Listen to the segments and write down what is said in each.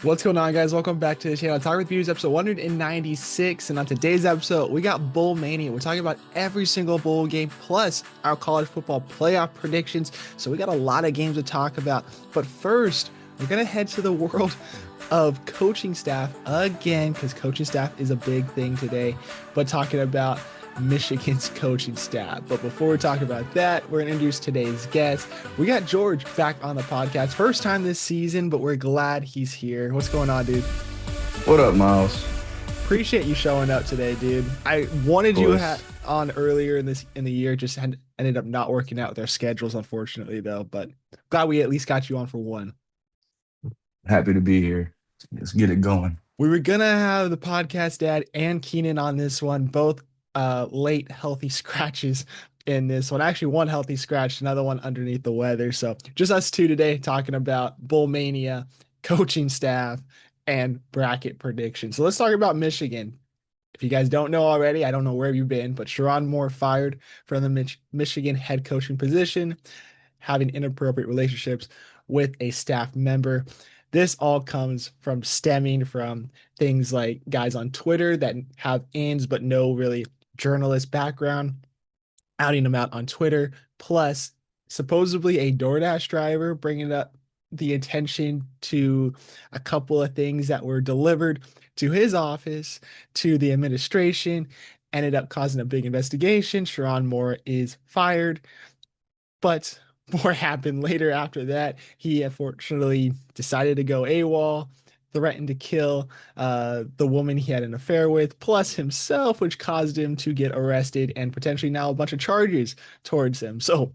What's going on, guys? Welcome back to the channel. Talk with Views, episode 196. And on today's episode, we got Bowl Mania. We're talking about every single bowl game plus our college football playoff predictions. So we got a lot of games to talk about. But first, we're going to head to the world of coaching staff again, because coaching staff is a big thing today. But talking about Michigan's coaching staff. But before we talk about that, we're going to introduce today's guest. We got George back on the podcast. First time this season, but we're glad he's here. What's going on, dude? What up, Miles? Appreciate you showing up today, dude. I wanted Of you course. on earlier in the year, just ended up not working out with our schedules, unfortunately, though. But glad we at least got you on for one. Happy to be here. Let's get it going. We were gonna have the podcast dad and Keenan on this one, both late healthy scratches in this one. Actually, one healthy scratch, another one underneath the weather. So just us two today talking about Bull Mania, coaching staff, and bracket predictions. So let's talk about Michigan. If you guys don't know already, I don't know where you've been, but Sharon Moore fired from the Michigan head coaching position, having inappropriate relationships with a staff member. This all comes from stemming from things like guys on Twitter that have ins but no really journalist background, outing them out on Twitter, plus supposedly a DoorDash driver bringing up the attention to a couple of things that were delivered to his office, to the administration, ended up causing a big investigation. Sharon Moore is fired, but more happened later after that. He unfortunately decided to go AWOL, threatened to kill the woman he had an affair with, plus himself, which caused him to get arrested and potentially now a bunch of charges towards him. So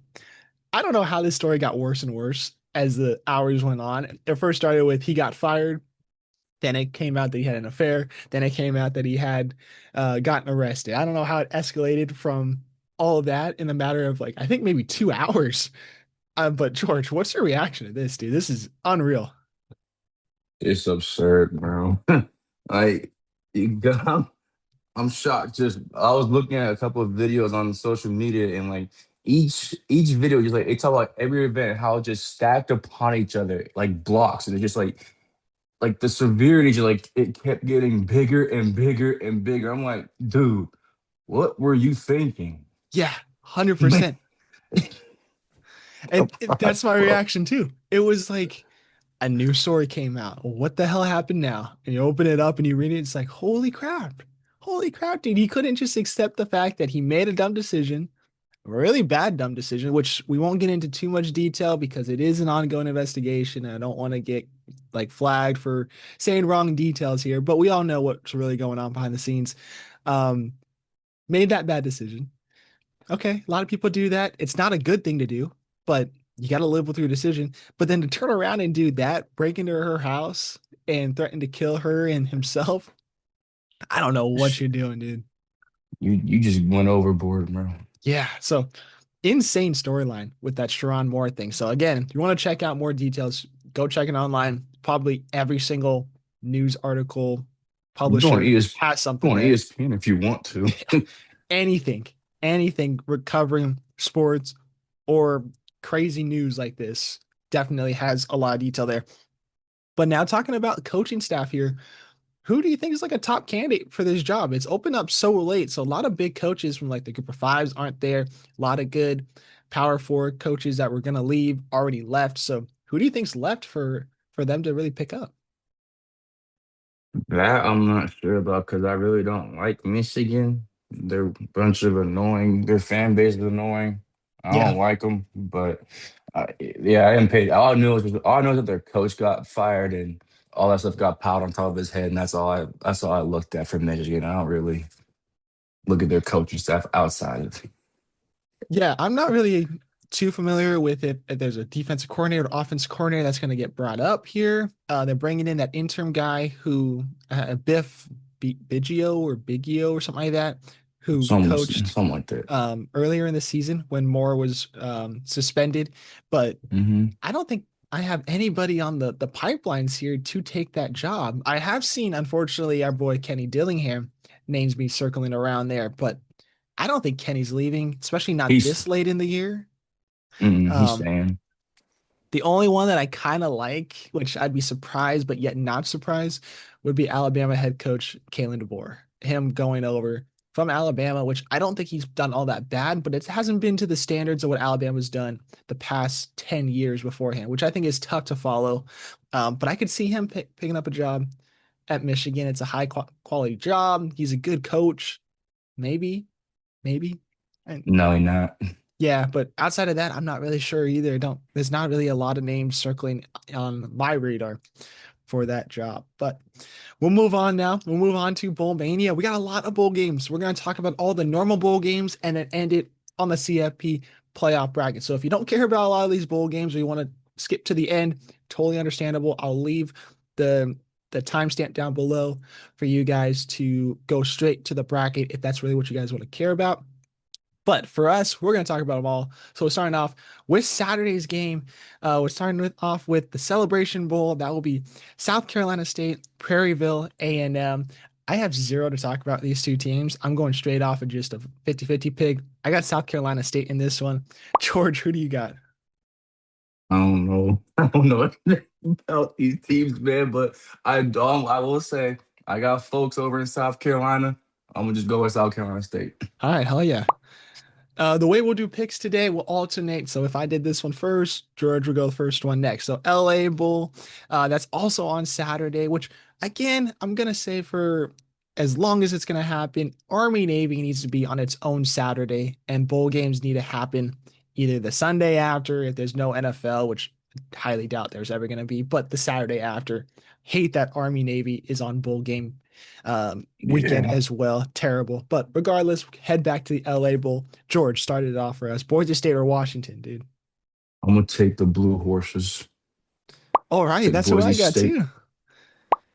I don't know how this story got worse and worse as the hours went on. It first started with he got fired. Then it came out that he had an affair. Then it came out that he had gotten arrested. I don't know how it escalated from all of that in a matter of like, I think maybe 2 hours. But George, what's your reaction to this, dude? This is unreal. It's absurd, bro. Like, I'm shocked. Just I was looking at a couple of videos on social media, and like each video, just like they talk about every event, how it just stacked upon each other like blocks, and it's just like the severity, just like it kept getting bigger and bigger and bigger. I'm like, dude, what were you thinking? Yeah, 100%. And that's my Bro. reaction too. It was like a new story came out. What the hell happened now? And you open it up and you read it. It's like, holy crap. Holy crap, dude. He couldn't just accept the fact that he made a dumb decision, a really bad dumb decision, which we won't get into too much detail because it is an ongoing investigation. And I don't want to get like flagged for saying wrong details here, but we all know what's really going on behind the scenes. Um, Made that bad decision. Okay, a lot of people do that. It's not a good thing to do, but you got to live with your decision. But then to turn around and do that, break into her house and threaten to kill her and himself, I don't know what you're doing, dude. You just went overboard, bro. Yeah, so insane storyline with that Sharon Moore thing. So again, if you want to check out more details, go check it online. Probably every single news article, Go on publisher ES, has go something on there. ESPN if you want to. anything, anything recovering sports or crazy news like this definitely has a lot of detail there. But now talking about coaching staff here, who do you think is like a top candidate for this job? It's opened up so late, so a lot of big coaches from like the group of fives aren't there. A lot of good power forward coaches that were going to leave already left. So who do you think's left for them to really pick up? That I'm not sure about because I really don't like Michigan. They're a bunch of annoying. Their fan base is annoying. I Yeah. don't like them, but yeah, I didn't pay. All I know is that their coach got fired and all that stuff got piled on top of his head, and that's all I looked at for Michigan. I don't really look at their coaching staff outside of it. Yeah, I'm not really too familiar with it. If there's a defensive coordinator, offensive coordinator that's going to get brought up here. They're bringing in that interim guy who Biggio or Biggio or something like that, who coached Something like that. earlier in the season when Moore was suspended. But Hmm. I don't think I have anybody on the pipelines here to take that job. I have seen, unfortunately, our boy Kenny Dillingham names me circling around there, but I don't think Kenny's leaving, especially not He's this late in the year. he's Um, staying. The only one that I kind of like, which I'd be surprised but yet not surprised, would be Alabama head coach Kalen DeBoer. Him going over from Alabama, which I don't think he's done all that bad, but it hasn't been to the standards of what Alabama's done the past 10 years beforehand, which I think is tough to follow. But I could see him picking up a job at Michigan. It's a high quality job. He's a good coach. Maybe, maybe. And No, he not. yeah, but outside of that, I'm not really sure either. Don't There's not really a lot of names circling on my radar for that job. But we'll move on now. We'll move on to Bowl Mania. We got a lot of bowl games. We're going to talk about all the normal bowl games and then end it on the CFP playoff bracket. So if you don't care about a lot of these bowl games or you want to skip to the end, totally understandable. I'll leave the timestamp down below for you guys to go straight to the bracket if that's really what you guys want to care about. But for us, we're going to talk about them all. So we're starting off with Saturday's game. We're starting off with the Celebration Bowl. That will be South Carolina State, Prairieville, A&M. I have zero to talk about these two teams. I'm going straight off of just a 50-50 pick. I got South Carolina State in this one. George, who do you got? I don't know. I don't know about these teams, man. But I will say I got folks over in South Carolina. I'm gonna just go with South Carolina State. All right, hell yeah. The way we'll do picks today will alternate. So if I did this one first, George will go the first one next. So LA Bowl, that's also on Saturday, which again, I'm gonna say for as long as it's gonna happen, Army Navy needs to be on its own Saturday, and bowl games need to happen either the Sunday after if there's no NFL, which I highly doubt there's ever gonna be, but the Saturday after. Hate that Army Navy is on bowl game weekend Yeah, as well. Terrible. But regardless, head back to the LA Bowl. George started it off for us. Boise State or Washington, dude. I'm gonna take the Blue Horses. All right, Take that's who Boise I got State. too.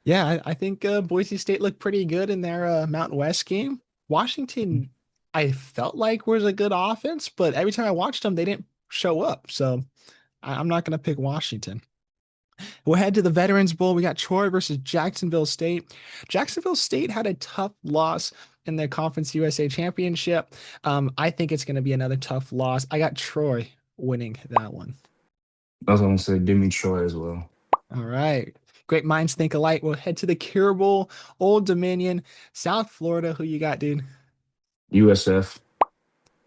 Yeah, I think Boise State looked pretty good in their Mountain West game. Washington, I felt like was a good offense, but every time I watched them, they didn't show up. So I'm not going to pick Washington. We'll head to the Veterans Bowl. We got Troy versus Jacksonville State. Jacksonville State had a tough loss in the Conference USA Championship. I think it's going to be another tough loss. I got Troy winning that one. That's what I'm gonna say. Give me Troy as well. All right. Great minds think alike. We'll head to the Cure Bowl, Old Dominion, South Florida. Who you got, dude? USF.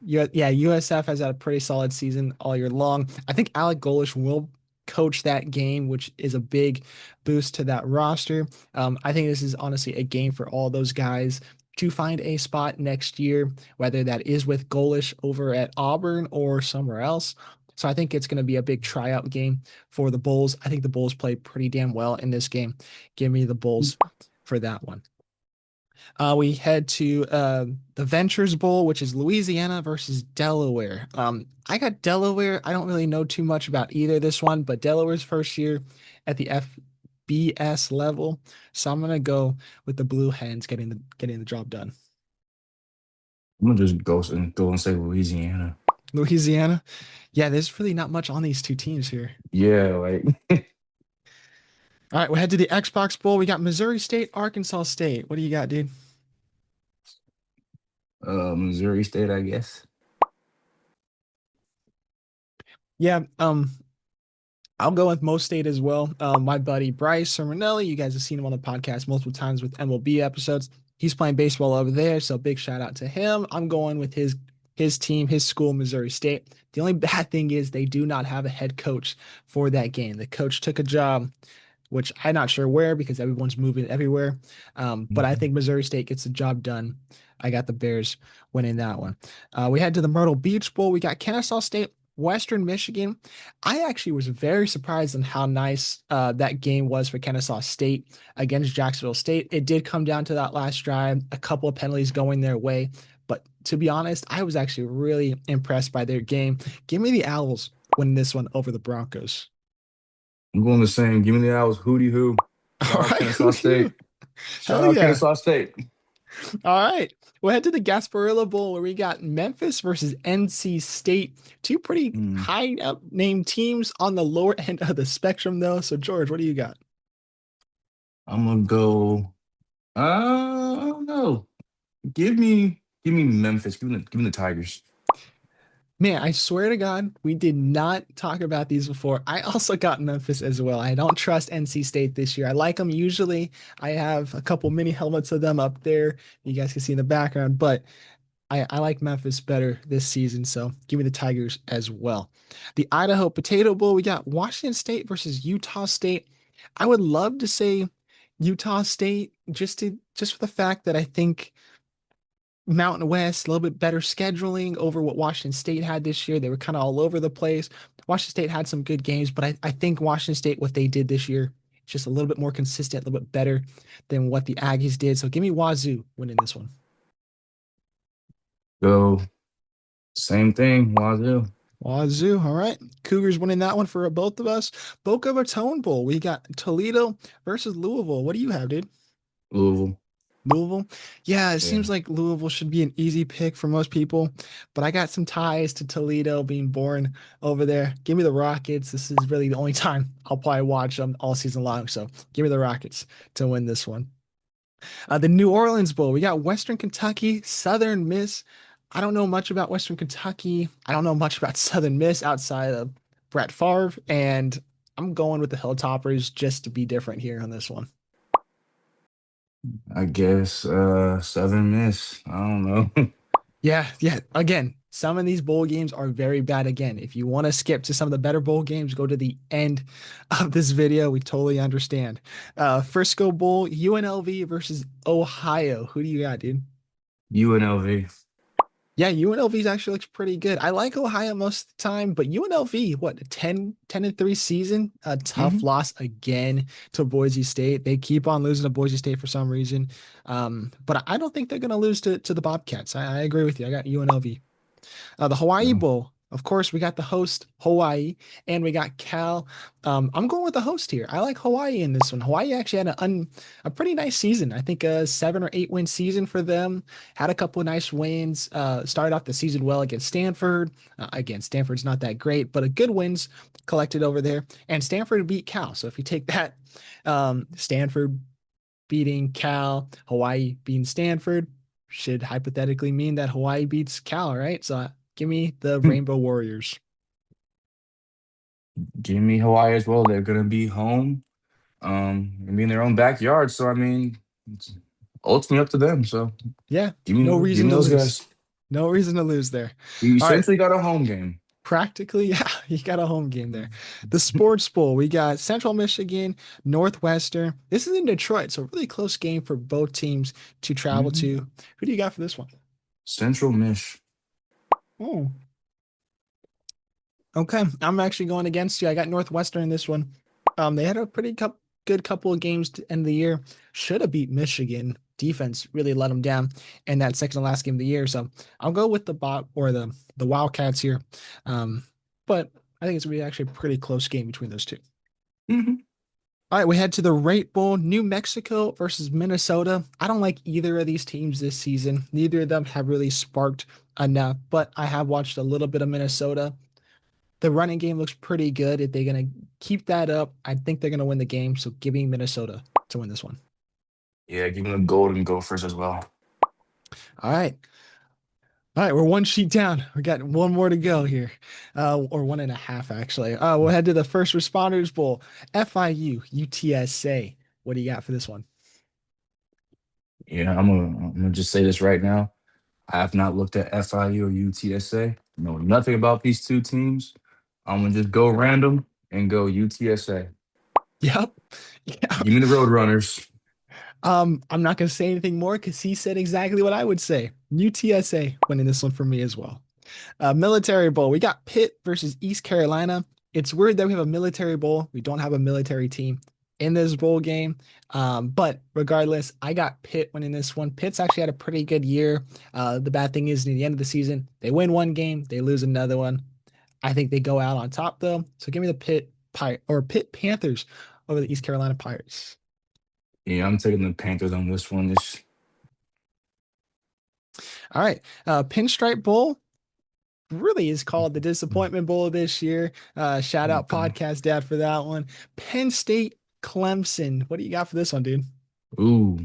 Yeah, USF has had a pretty solid season all year long. I think Alec Golish will coach that game, which is a big boost to that roster. I think this is honestly a game for all those guys to find a spot next year, whether that is with Golish over at Auburn or somewhere else. So I think it's going to be a big tryout game for the Bulls. I think the Bulls play pretty damn well in this game. Give me the Bulls for that one. We head to the Ventures Bowl, which is Louisiana versus Delaware. I got Delaware. I don't really know too much about either this one, but Delaware's first year at the FBS level, so I'm gonna go with the Blue Hens getting the job done. I'm gonna just go and say Louisiana. Louisiana, yeah, there's really not much on these two teams here. Yeah, like All right, we head to the Xbox Bowl. We got Missouri State, Arkansas State. What do you got, dude? Missouri State, I guess. Yeah, I'll go with Most State as well. My buddy Bryce Sermonelli, you guys have seen him on the podcast multiple times with MLB episodes. He's playing baseball over there, so big shout out to him. I'm going with his team, his school, Missouri State. The only bad thing is they do not have a head coach for that game. The coach took a job, which I'm not sure where because everyone's moving everywhere. But I Mhm. think Missouri State gets the job done. I got the Bears winning that one. We head to the Myrtle Beach Bowl. We got Kennesaw State, Western Michigan. I actually was very surprised on how nice that game was for Kennesaw State against Jacksonville State. It did come down to that last drive, a couple of penalties going their way. But to be honest, I was actually really impressed by their game. Give me the Owls winning this one over the Broncos. I'm going the same. Give me the Owls. Hootie hoo. Shout All out right, who Kennesaw do you? State. Shout Hell out yeah. Kennesaw State. All right. We'll head to the Gasparilla Bowl where we got Memphis versus NC State. Two pretty Hmm. high up named teams on the lower end of the spectrum, though. So, George, what do you got? I'm gonna go. I don't know. Give me Memphis. Give me the Tigers. Man, I swear to God, we did not talk about these before. I also got Memphis as well. I don't trust NC State this year. I like them usually. I have a couple mini helmets of them up there. You guys can see in the background, but I like Memphis better this season. So give me the Tigers as well. The Idaho Potato Bowl, we got Washington State versus Utah State. I would love to say Utah State just for the fact that I think Mountain West, a little bit better scheduling over what Washington State had this year. They were kind of all over the place. Washington State had some good games, but I think Washington State, what they did this year, just a little bit more consistent, a little bit better than what the Aggies did. So give me Wazoo winning this one. Go same thing, Wazoo, Wazoo, all right. Cougars winning that one for both of us. Boca Raton Bowl, we got Toledo versus Louisville. What do you have, dude? Louisville. Louisville. Yeah, it Yeah. seems like Louisville should be an easy pick for most people, but I got some ties to Toledo being born over there. Give me the Rockets. This is really the only time I'll probably watch them all season long. So give me the Rockets to win this one. The New Orleans Bowl. We got Western Kentucky, Southern Miss. I don't know much about Western Kentucky. I don't know much about Southern Miss outside of Brett Favre, and I'm going with the Hilltoppers just to be different here on this one. I guess Southern Miss. I don't know. Yeah, yeah. Again, some of these bowl games are very bad. Again, if you want to skip to some of the better bowl games, go to the end of this video. We totally understand. Frisco Bowl, UNLV versus Ohio. Who do you got, dude? UNLV. Yeah, UNLV actually looks pretty good. I like Ohio most of the time, but UNLV, what, a 10-3 season? A tough Hmm. loss again to Boise State. They keep on losing to Boise State for some reason. But I don't think they're going to lose to the Bobcats. I agree with you. I got UNLV. The Hawaii So Bowl. Of course, we got the host, Hawaii, and we got Cal. I'm going with the host here. I like Hawaii in this one. Hawaii actually had a pretty nice season. I think a 7 or 8 win season for them. Had a couple of nice wins. Started off the season well against Stanford. Again, Stanford's not that great, but a good wins collected over there. And Stanford beat Cal. So if you take that, Stanford beating Cal, Hawaii beating Stanford should hypothetically mean that Hawaii beats Cal, right? So give me the Rainbow Warriors. give me Hawaii as well. They're gonna be home. Gonna be in their own backyard. So I mean, it's ultimately up to them. So Yeah, give no give reason me to those lose. guys. No reason to lose there. You All right, essentially got a home game. practically, yeah, you got a home game there. The Sports Bowl, we got Central Michigan, Northwestern. This is in Detroit, so really close game for both teams to travel Mhm. to. Who do you got for this one? Central Mish. Oh, okay, I'm actually going against you. I got Northwestern in this one. They had a good couple of games to end the year. Should have beat Michigan. Defense really let them down in that second to last game of the year. So I'll go with the bot or the Wildcats here. Um, but I think it's gonna be actually a pretty close game between those two. Mhm. All right, we head to the Rate Bowl, New Mexico versus Minnesota. I don't like either of these teams this season. Neither of them have really sparked enough, but I have watched a little bit of Minnesota. The running game looks pretty good. If they're going to keep that up, I think they're going to win the game. So give me Minnesota to win this one. Yeah, give me the Golden Gophers as well. All right. All right. We're one sheet down. We got one more to go here, or one and a half, actually. We'll head to the First Responders Bowl, FIU, UTSA. What do you got for this one? Yeah, I'm gonna just say this right now. I have not looked at FIU or UTSA. Know nothing about these two teams. I'm gonna just go random and go UTSA. Yep. Yeah. Give me the Roadrunners. I'm not going to say anything more because he said exactly what I would say. UTSA winning this one for me as well. Military Bowl. We got Pitt versus East Carolina. It's weird that we have a military bowl. We don't have a military team in this bowl game. But regardless, I got Pitt winning this one. Pitt's actually had a pretty good year. The bad thing is, near the end of the season, they win one game, they lose another one. I think they go out on top though. So give me the Pitt Panthers over the East Carolina Pirates. Yeah, I'm taking the Panthers on this one. This All right, Pinstripe Bowl really is called the Disappointment Bowl this year. Shout out okay. Podcast Dad for that one. Penn State, Clemson. What do you got for this one, dude? Ooh,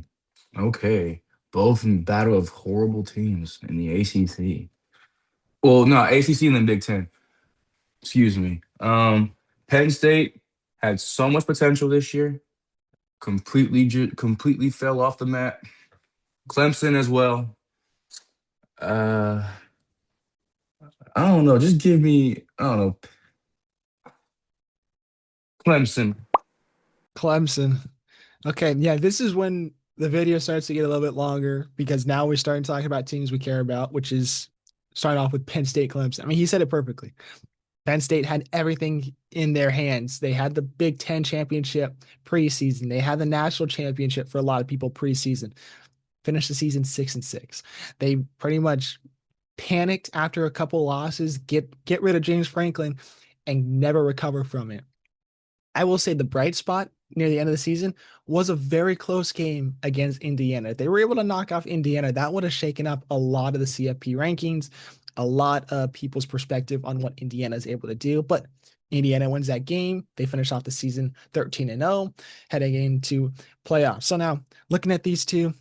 okay. Both in battle of horrible teams in the ACC. Well, no, ACC and then Big Ten. Excuse me. Penn State had so much potential this year. Completely fell off the map. Clemson as well. Uh, I don't know. Just give me, I don't know, Clemson. Clemson. Okay, yeah, this is when the video starts to get a little bit longer because now we're starting to talk about teams we care about, which is starting off with Penn State Clemson. I mean, he said it perfectly. Penn State had everything in their hands. They had the Big Ten championship preseason. They had the national championship for a lot of people preseason. Finished the season 6-6. They pretty much panicked after a couple losses, get rid of James Franklin, and never recover from it. I will say the bright spot near the end of the season was a very close game against Indiana. If they were able to knock off Indiana, that would have shaken up a lot of the CFP rankings, a lot of people's perspective on what Indiana is able to do. But Indiana wins that game. They finish off the season 13-0, heading into playoffs. So now looking at these two,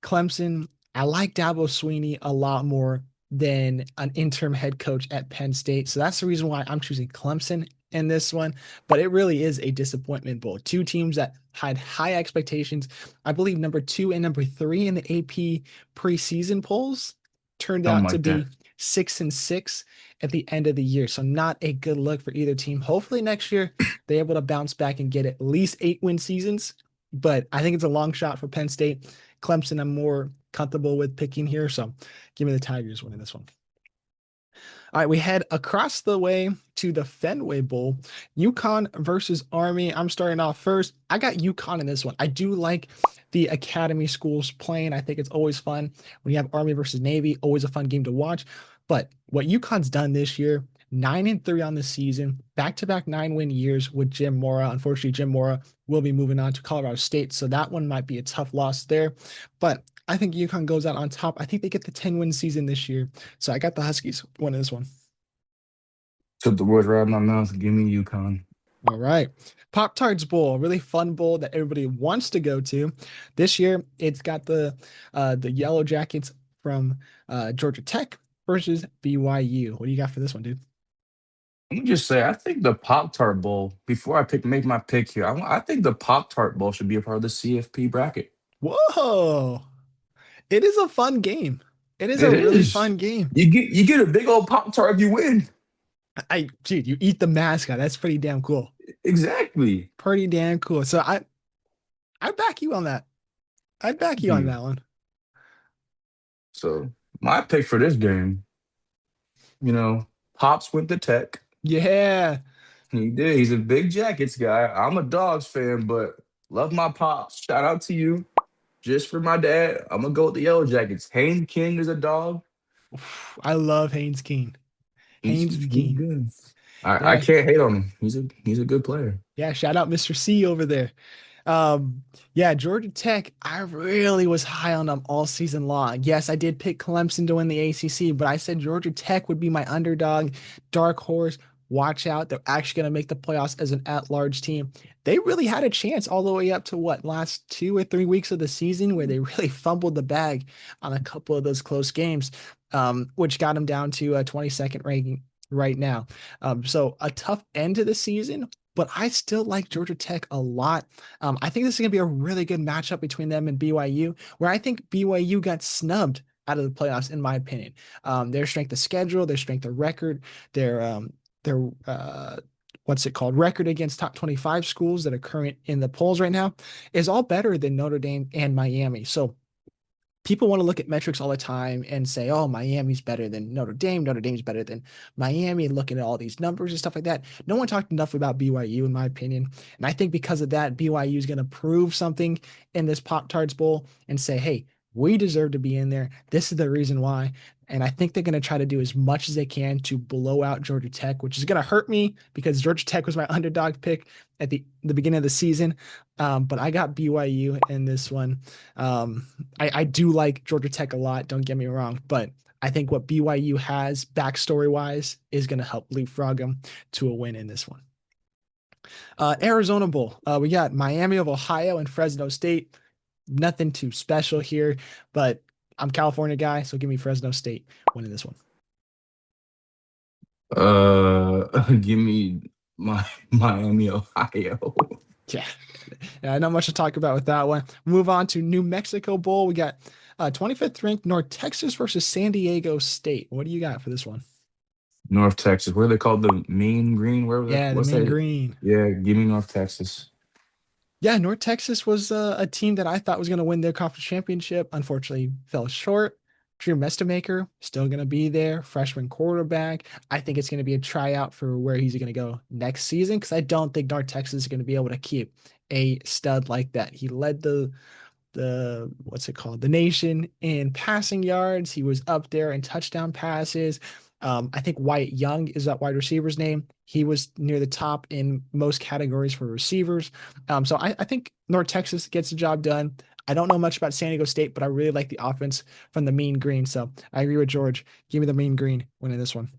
Clemson, I like Dabo Sweeney a lot more than an interim head coach at Penn State. So that's the reason why I'm choosing Clemson in this one. But it really is a disappointment bowl. Two teams that had high expectations. I believe number 2 and number 3 in the AP preseason polls turned Something out to like that. be 6-6 at the end of the year. So not a good look for either team. Hopefully next year they're able to bounce back and get at least 8-win seasons. But I think it's a long shot for Penn State. Clemson, I'm more comfortable with picking here. So give me the Tigers winning this one. All right, we head across the way to the Fenway Bowl. UConn versus Army. I'm starting off first. I got UConn in this one. I do like the academy schools playing. I think it's always fun when you have Army versus Navy. Always a fun game to watch. But what UConn's done this year, 9-3 on the season, back-to-back 9-win years with Jim Mora. Unfortunately, Jim Mora will be moving on to Colorado State, so that one might be a tough loss there. But I think UConn goes out on top. I think they get the 10-win season this year. So I got the Huskies winning this one. Took the words right out of my mouth. Give me UConn. All right. Pop Tarts Bowl, a really fun bowl that everybody wants to go to. This year, it's got the Yellow Jackets from Georgia Tech versus BYU. What do you got for this one, dude? Let me just say, I think the Pop Tart Bowl. Before I make my pick here, I think the Pop Tart Bowl should be a part of the CFP bracket. Whoa! It is a fun game. It is a It really is. fun game. You get a big old Pop Tart if you win. Dude, you eat the mascot. That's pretty damn cool. Exactly. Pretty damn cool. So I back you on that. I'd back you on Hmm. that one. So my pick for this game, you know, Pops went to Tech. Yeah. He did. He's a big Jackets guy. I'm a Dogs fan, but love my Pops. Shout out to you. Just for my dad, I'm gonna go with the Yellow Jackets. Haynes King is a dog. I love Haynes King. Haynes He's King. good. I Yeah. can't hate on him. He's a good player. Yeah. Shout out Mr. C over there. Um, yeah, Georgia Tech, I really was high on them all season long. Yes, I did pick Clemson to win the ACC, but I said Georgia Tech would be my underdog, dark horse. Watch out. They're actually going to make the playoffs as an at-large team. They really had a chance all the way up to what, last 2 or 3 weeks of the season where they really fumbled the bag on a couple of those close games, which got them down to a 22nd ranking right now. So a tough end to the season, but I still like Georgia Tech a lot. I think this is going to be a really good matchup between them and BYU, where I think BYU got snubbed out of the playoffs, in my opinion. Their strength of schedule, their strength of record, their what's it called, record against top 25 schools that are current in the polls right now is all better than Notre Dame and Miami. So people want to look at metrics all the time and say, oh, Miami's better than Notre Dame. Notre Dame's better than Miami, looking at all these numbers and stuff like that. No one talked enough about BYU, in my opinion. And I think because of that, BYU is going to prove something in this Pop Tarts Bowl and say, hey, we deserve to be in there. This is the reason why. And I think they're going to try to do as much as they can to blow out Georgia Tech, which is going to hurt me because Georgia Tech was my underdog pick at the beginning of the season. But I got BYU in this one. I do like Georgia Tech a lot, don't get me wrong, but I think what BYU has backstory wise is going to help leapfrog them to a win in this one. Arizona Bowl. We got Miami of Ohio and Fresno State. Nothing too special here, but I'm a California guy, so give me Fresno State winning this one. Give me my Miami, Ohio. Yeah, not much to talk about with that one. Move on to New Mexico Bowl. We got 25th ranked North Texas versus San Diego State. What do you got for this one? North Texas. What are they called? The Mean Green? Where was that? Yeah, the What's Mean that? Green. Yeah, give me North Texas. Yeah, North Texas was a team that I thought was going to win their conference championship. Unfortunately, fell short. Drew Mestamaker still going to be there, freshman quarterback. I think it's going to be a tryout for where he's going to go next season because I don't think North Texas is going to be able to keep a stud like that. He led the what's it called, the nation in passing yards. He was up there in touchdown passes. I think Wyatt Young is that wide receiver's name. He was near the top in most categories for receivers. So I think North Texas gets the job done. I don't know much about San Diego State, but I really like the offense from the Mean Green. So I agree with George. Give me the Mean Green winning this one.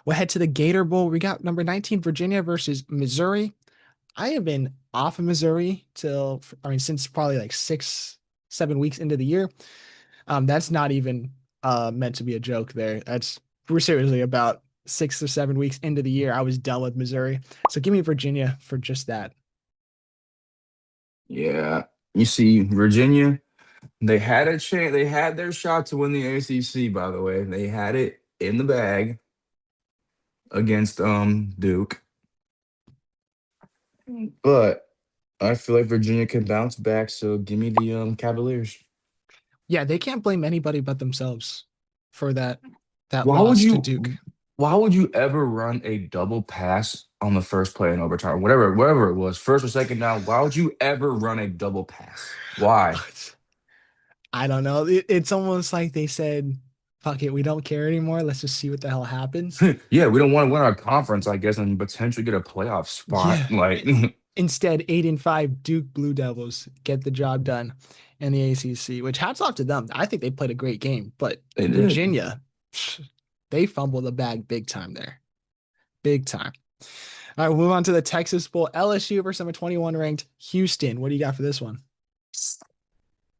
We'll head to the Gator Bowl. We got number 19 Virginia versus Missouri. I have been off of Missouri till I mean since probably like 6, 7 weeks into the year. That's not even meant to be a joke there. We're seriously about 6 or 7 weeks into the year. I was done with Missouri. So give me Virginia for just that. Yeah. You see, Virginia, they had a chance. They had their shot to win the ACC, by the way. They had it in the bag against Duke. But I feel like Virginia can bounce back, so give me the Cavaliers. Yeah, they can't blame anybody but themselves for that Why would loss to you Duke. why would you ever run a double pass on the first play in overtime? Whatever it was, first or second down, why would you ever run a double pass? Why? I don't know. It's almost like they said, "Fuck it, we don't care anymore. Let's just see what the hell happens." Yeah, we don't want to win our conference, I guess, and potentially get a playoff spot. Yeah. Like Instead, 8-5 Duke Blue Devils get the job done in the ACC, which hats off to them. I think they played a great game, but they did. Virginia, they fumbled the bag big time there. Big time. All right, we'll move on to the Texas Bowl. LSU versus number 21 ranked Houston. What do you got for this one?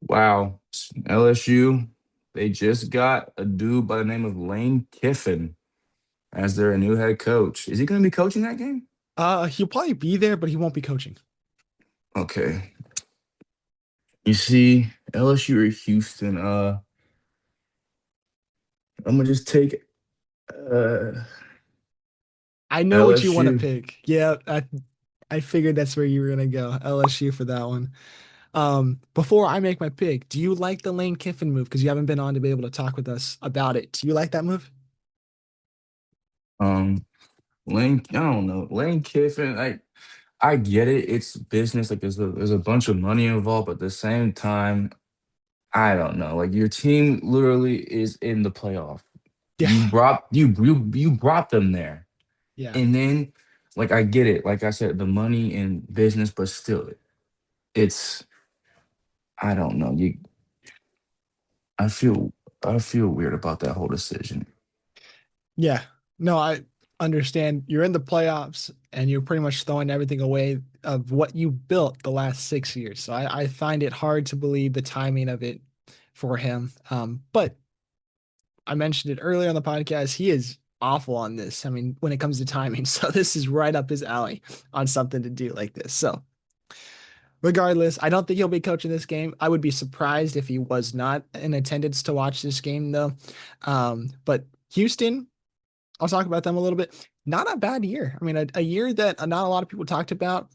Wow. LSU, they just got a dude by the name of Lane Kiffin as their new head coach. Is he going to be coaching that game? He'll probably be there, but he won't be coaching. Okay. You see, LSU or Houston, I'm gonna just take I know what you want to LSU. pick. Yeah, I figured that's where you were gonna go. LSU for that one. Before I make my pick, do you like the Lane Kiffin move? Because you haven't been on to be able to talk with us about it. Do you like that move? Um, Lane, I don't know. Lane Kiffin, I get it. It's business. Like there's a bunch of money involved, but at the same time, I don't know. Like your team literally is in the playoff. Yeah, You brought them there. yeah, And then like I get it. Like I said, the money and business, but still it's I don't know. I feel I feel weird about that whole decision. yeah. No, I understand. You're in the playoffs and you're pretty much throwing everything away of what you built the last 6 years. So I find it hard to believe the timing of it for him. But I mentioned it earlier on the podcast. He is awful on this. I mean, when it comes to timing. So this is right up his alley on something to do like this. So regardless, I don't think he'll be coaching this game. I would be surprised if he was not in attendance to watch this game, though. But Houston, I'll talk about them a little bit. Not a bad year. I mean, a year that not a lot of people talked about.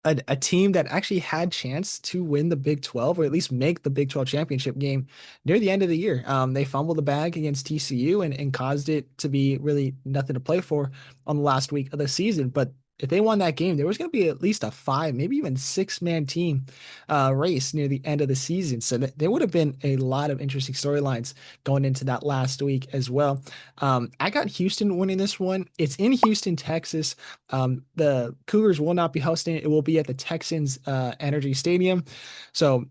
A team that actually had chance to win the Big 12 or at least make the Big 12 championship game near the end of the year. They fumbled the bag against TCU and caused it to be really nothing to play for on the last week of the season. But if they won that game, there was going to be at least a 5, maybe even 6-man team race near the end of the season. So there would have been a lot of interesting storylines going into that last week as well. I got Houston winning this one. It's in Houston, Texas. The Cougars will not be hosting it. It will be at the Texans Energy Stadium. So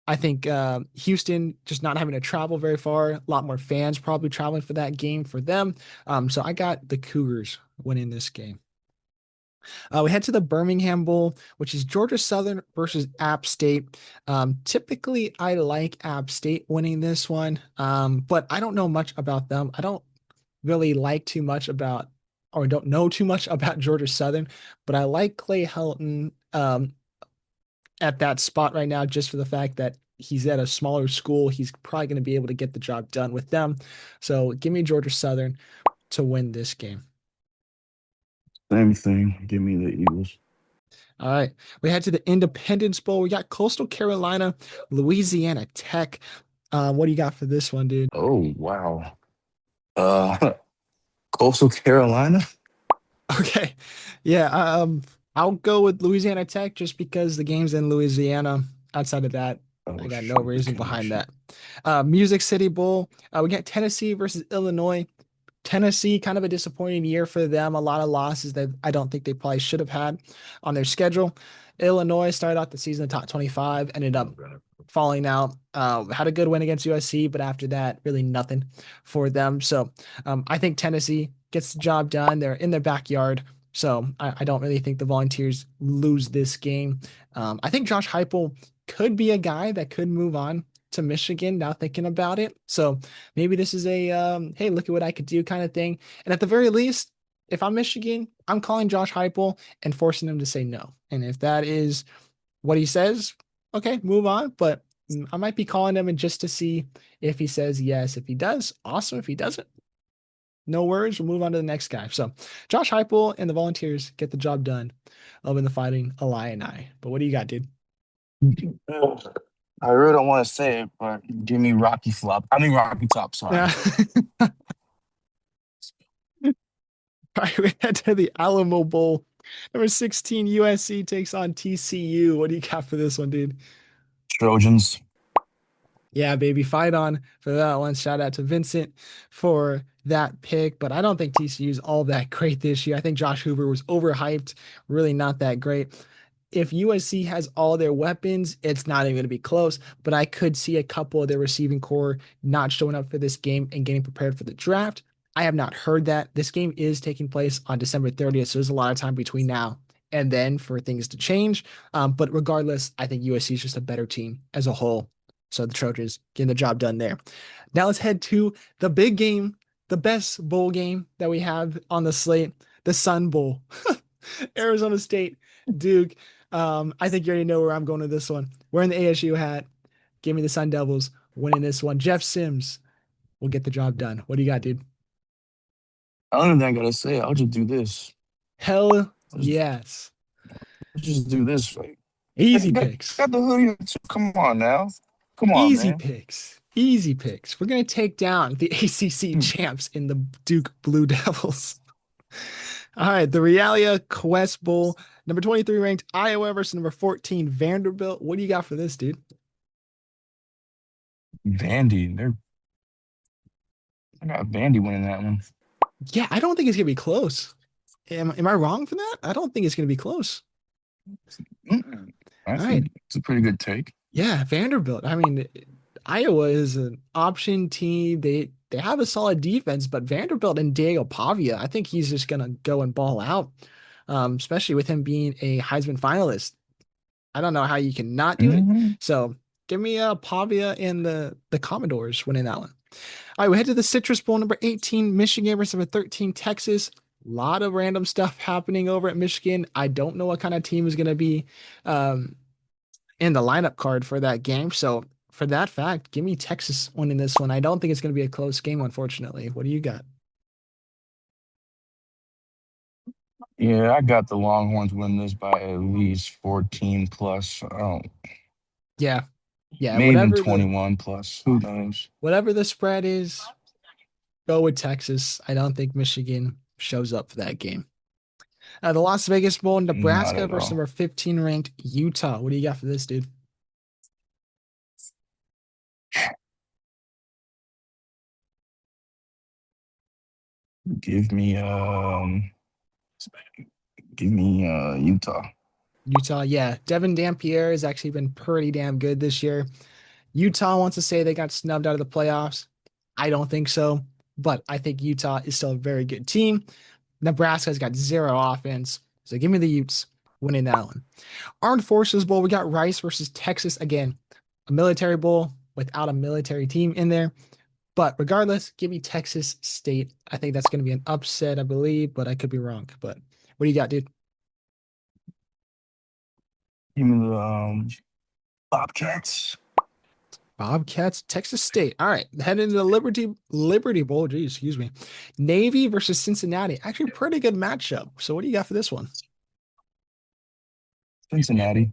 I think Houston just not having to travel very far, a lot more fans probably traveling for that game for them. So I got the Cougars winning this game. We head to the Birmingham Bowl, which is Georgia Southern versus App State. Typically, I like App State winning this one, but I don't know much about them. I don't. really like too much about or don't know too much about Georgia Southern, but I like Clay Helton at that spot right now just for the fact that he's at a smaller school. He's probably going to be able to get the job done with them. So give me Georgia Southern to win this game. Same thing. Give me the Eagles. All right. We head to the Independence Bowl. We got Coastal Carolina, Louisiana Tech. What do you got for this one, dude? Oh wow. Uh, Coastal Carolina. Okay. Yeah, I'll go with Louisiana Tech just because the game's in Louisiana. Outside of that, I Oh got no shoot, the reason behind connection. that. Music City Bowl. We got Tennessee versus Illinois. Tennessee, kind of a disappointing year for them. A lot of losses that I don't think they probably should have had on their schedule. Illinois started out the season in the top 25, ended up falling out. Had a good win against USC, but after that, really nothing for them. So I think Tennessee gets the job done. They're in their backyard. So I don't really think the Volunteers lose this game. I think Josh Heupel could be a guy that could move on to Michigan now thinking about it. So maybe this is a hey, look at what I could do kind of thing. And at the very least, if I'm Michigan, I'm calling Josh Heupel and forcing him to say no. And if that is what he says, okay, move on. But I might be calling him and just to see if he says yes. If he does, awesome. If he doesn't, no worries. We'll move on to the next guy. So Josh Heupel and the Volunteers get the job done of in the Fighting Illini. But what do you got, dude? I really don't want to say it, but give me Rocky Flop. I mean Rocky Top. Yeah. Sorry. All right, we head to the Alamo Bowl. Number 16, USC takes on TCU. What do you got for this one, dude? Trojans. Yeah, baby, fight on for that one. Shout out to Vincent for that pick, but I don't think TCU is all that great this year. I think Josh Hoover was overhyped, really not that great. If USC has all their weapons, it's not even going to be close. But I could see a couple of their receiving core not showing up for this game and getting prepared for the draft. I have not heard that. This game is taking place on December 30th, so there's a lot of time between now and then for things to change. But regardless, I think USC is just a better team as a whole. So the Trojans getting the job done there. Now let's head to the big game, the best bowl game that we have on the slate, the Sun Bowl. Arizona State, Duke. I think you already know where I'm going with this one. Wearing the ASU hat. Give me the Sun Devils winning this one. Jeff Sims will get the job done. What do you got, dude? I don't think I gotta say. I'll just do this. Hell I'll just, yes. I'll just do this. Like, Easy hey, picks. got the hoodie too. Come on now. Come on, Easy man. picks. Easy picks. We're going to take down the ACC Hmm. champs in the Duke Blue Devils. All right, the Realia Quest Bowl, number 23 ranked Iowa versus number 14 Vanderbilt. What do you got for this, dude? Vandy. I got Vandy winning that one. Yeah, I don't think it's gonna be close. Am I wrong for that? I don't think it's gonna be close. Mm-mm. I All right. think it's a pretty good take. Yeah, Vanderbilt. I mean, Iowa is an option team. They have a solid defense, but Vanderbilt and Diego Pavia, I think he's just gonna go and ball out. Especially with him being a Heisman finalist. I don't know how you can not do it. Hmm. So give me Pavia and the Commodores winning that one. All right, we head to the Citrus Bowl, number 18, Michigan versus number 13, Texas. A lot of random stuff happening over at Michigan. I don't know what kind of team is going to be um, in the lineup card for that game. So, for that fact, give me Texas winning this one. I don't think it's going to be a close game, unfortunately. What do you got? Yeah, I got the Longhorns win this by at least 14 plus. Yeah, yeah. Maybe even 21 plus. Who knows? Whatever the spread is, go with Texas. I don't think Michigan shows up for that game. The Las Vegas Bowl, Not Nebraska at versus all. number 15 ranked Utah. What do you got for this, dude? Give me Utah. Utah, yeah. Devin Dampier has actually been pretty damn good this year. Utah wants to say they got snubbed out of the playoffs. I don't think so, but I think Utah is still a very good team. Nebraska's got zero offense. So give me the Utes winning that one. Armed Forces Bowl, we got Rice versus Texas again. A military bowl without a military team in there. But regardless, give me Texas State. I think that's going to be an upset, I believe, but I could be wrong. But what do you got, dude? Give me the Bobcats. Bobcats, Texas State. All right, heading into the Liberty Bowl. Geez, excuse me. Navy versus Cincinnati. Actually, pretty good matchup. So, what do you got for this one? Cincinnati.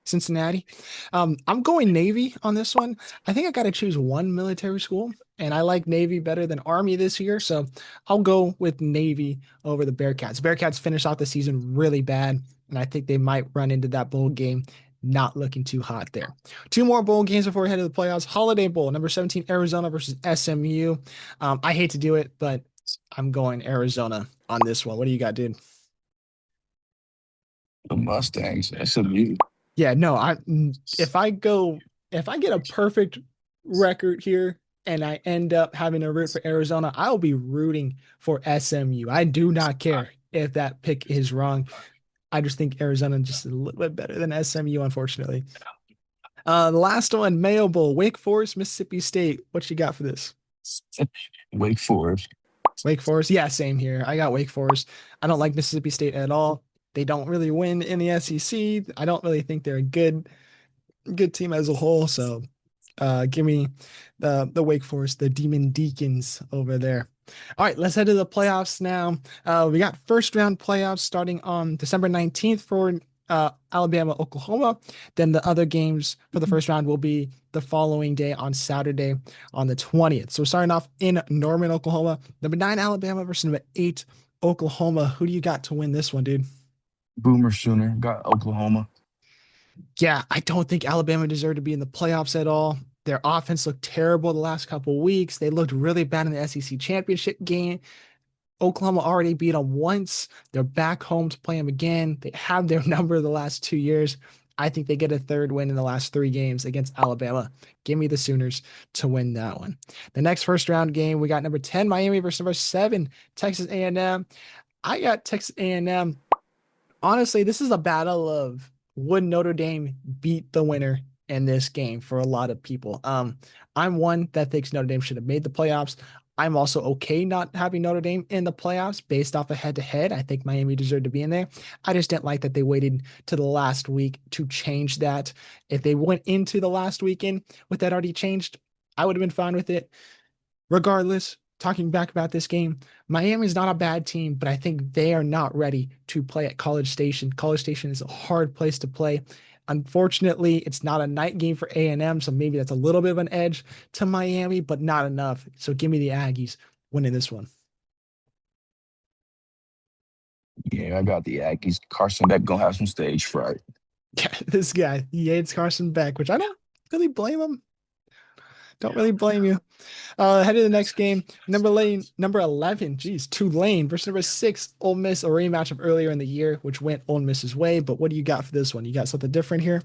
Cincinnati. I'm going Navy on this one. I think I got to choose one military school, and I like Navy better than Army this year, so I'll go with Navy over the Bearcats. Bearcats finished out the season really bad, and I think they might run into that bowl game not looking too hot there. Two more bowl games before we head to the playoffs. Holiday Bowl, number 17, Arizona versus SMU. I hate to do it, but I'm going Arizona on this one. What do you got, dude? The Mustangs. SMU. Yeah, no, if I go if I get a perfect record here and I end up having to root for Arizona, I'll be rooting for SMU. I do not care if that pick is wrong. I just think Arizona just a little bit better than SMU, unfortunately. The last one, Mayo Bowl, Wake Forest, Mississippi State. What you got for this? Wake Forest. Wake Forest? Yeah, same here. I got Wake Forest. I don't like Mississippi State at all. They don't really win in the SEC. I don't really think they're a good team as a whole. So give me the Wake Forest, the Demon Deacons over there. All right, let's head to the playoffs now. We got first round playoffs starting on December 19th for Alabama, Oklahoma. Then the other games for the first round will be the following day on Saturday on the 20th. So starting off in Norman, Oklahoma, number 9 Alabama versus number 8 Oklahoma. Who do you got to win this one, dude? Boomer Sooner. Got Oklahoma. Yeah, I don't think Alabama deserved to be in the playoffs at all. Their offense looked terrible the last couple of weeks. They looked really bad in the SEC championship game. Oklahoma already beat them once. They're back home to play them again. They have their number the last 2 years. I think they get a third win in the last 3 games against Alabama. Give me the Sooners to win that one. The next first round game, we got number 10 Miami versus number 7 Texas A&M. I got Texas A&M. Honestly, this is a battle of would Notre Dame beat the winner in this game for a lot of people. I'm one that thinks Notre Dame should have made the playoffs. I'm also okay not having Notre Dame in the playoffs based off a head to head. I think Miami deserved to be in there. I just didn't like that they waited to the last week to change that. If they went into the last weekend with that already changed, I would have been fine with it. Regardless, talking back about this game, Miami's not a bad team, but I think they are not ready to play at College Station. College Station is a hard place to play. Unfortunately, it's not a night game for A&M, so maybe that's a little bit of an edge to Miami, but not enough. So give me the Aggies winning this one. Yeah, I got the Aggies. Carson Beck gonna have some stage fright. Yeah, this guy, he hates Carson Beck, which I don't really blame him. Don't really blame you. Head to the next game. Number 11, geez, Tulane versus number 6, Ole Miss, a rematch of earlier in the year, which went Ole Miss's way. But what do you got for this one? You got something different here?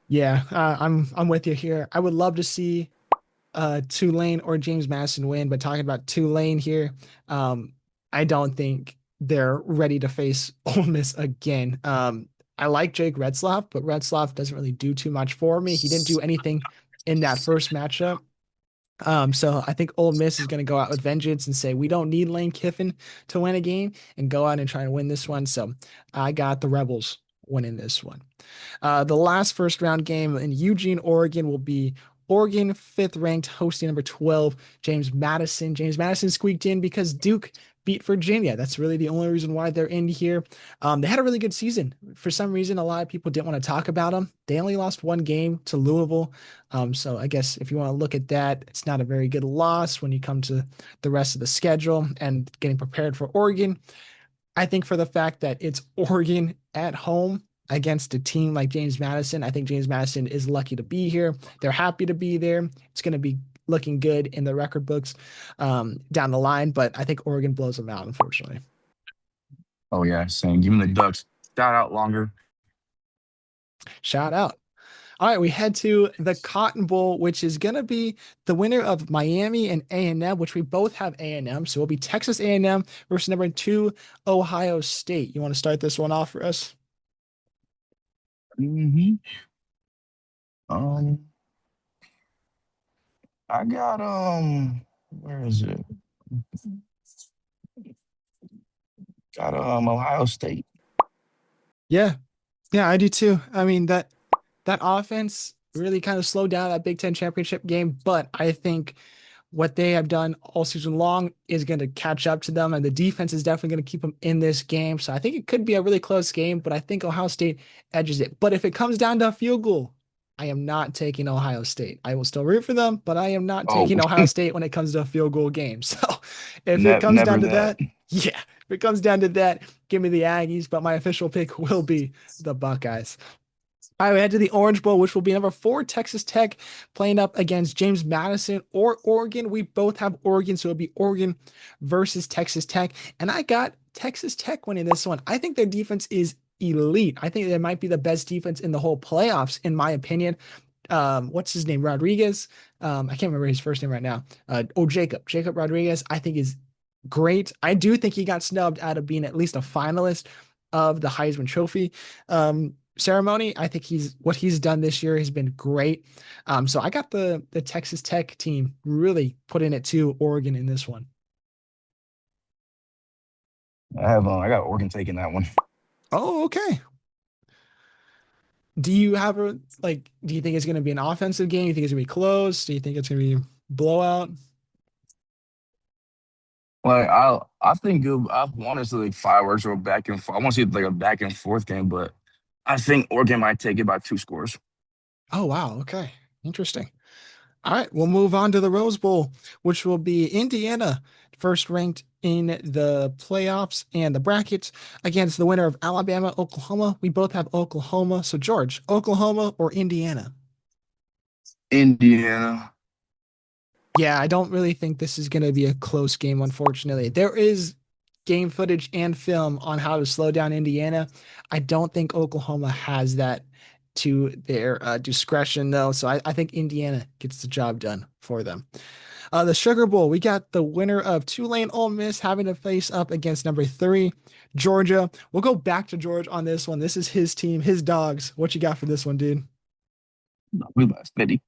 Yeah, I'm with you here. I would love to see Tulane or James Madison win, but talking about Tulane here, I don't think they're ready to face Ole Miss again. I like Jake Retzlaff, but Retzlaff doesn't really do too much for me. He didn't do anything in that first matchup. So I think Ole Miss is going to go out with vengeance and say we don't need Lane Kiffin to win a game and go out and try and win this one. So I got the Rebels winning this one. The last first round game in Eugene, Oregon will be Oregon, 5th ranked, hosting number 12, James Madison. James Madison squeaked in because Duke beat Virginia. That's really the only reason why they're in here. They had a really good season. For some reason, a lot of people didn't want to talk about them. They only lost one game to Louisville. So I guess if you want to look at that, it's not a very good loss when you come to the rest of the schedule and getting prepared for Oregon. I think for the fact that it's Oregon at home against a team like James Madison, I think James Madison is lucky to be here. They're happy to be there. It's going to be looking good in the record books down the line, but I think Oregon blows them out, unfortunately. Oh yeah, same. Give me the Ducks. Shout out longer. Shout out. All right, we head to the Cotton Bowl, which is going to be the winner of Miami and A&M, which we both have A&M. So it'll be Texas A&M versus number 2, Ohio State. You want to start this one off for us? hmm Um, I got where is it? Got Ohio State. Yeah, yeah, I do too. I mean that offense really kind of slowed down that Big Ten championship game, but I think what they have done all season long is going to catch up to them, and the defense is definitely going to keep them in this game. So I think it could be a really close game, but I think Ohio State edges it. But if it comes down to a field goal, I am not taking Ohio State. I will still root for them, but I am not Oh, taking Ohio State when it comes to a field goal game. So if it comes never down to that. that, yeah, if it comes down to that, give me the Aggies, but my official pick will be the Buckeyes. All right, we head to the Orange Bowl, which will be number 4, Texas Tech, playing up against James Madison or Oregon. We both have Oregon, so it'll be Oregon versus Texas Tech. And I got Texas Tech winning this one. I think their defense is elite. I think they might be the best defense in the whole playoffs, in my opinion. What's his name? Rodriguez. I can't remember his first name right now. Jacob Rodriguez, I think is great. I do think he got snubbed out of being at least a finalist of the Heisman Trophy ceremony. I think what he's done this year has been great. So I got the Texas Tech team really putting it to Oregon in this one. I got Oregon taking that one. Oh, okay. Do you have a like? Do you think it's going to be an offensive game? Do you think it's going to be close? Do you think it's going to be blowout? Like I think I want to see like fireworks or back and forth. I want to see like a back and forth game, but I think Oregon might take it by 2 scores. Oh, wow. Okay, interesting. All right, we'll move on to the Rose Bowl, which will be Indiana, first ranked in the playoffs and the brackets, against the winner of Alabama, Oklahoma. We both have Oklahoma. So, George, Oklahoma or Indiana? Indiana. Yeah, I don't really think this is going to be a close game, unfortunately. There is game footage and film on how to slow down Indiana. I don't think Oklahoma has that to their discretion, though. So I think Indiana gets the job done for them. The Sugar Bowl, we got the winner of Tulane Ole Miss having to face up against number 3, Georgia. We'll go back to George on this one. This is his team, his dogs. What you got for this one, dude? We lost 50.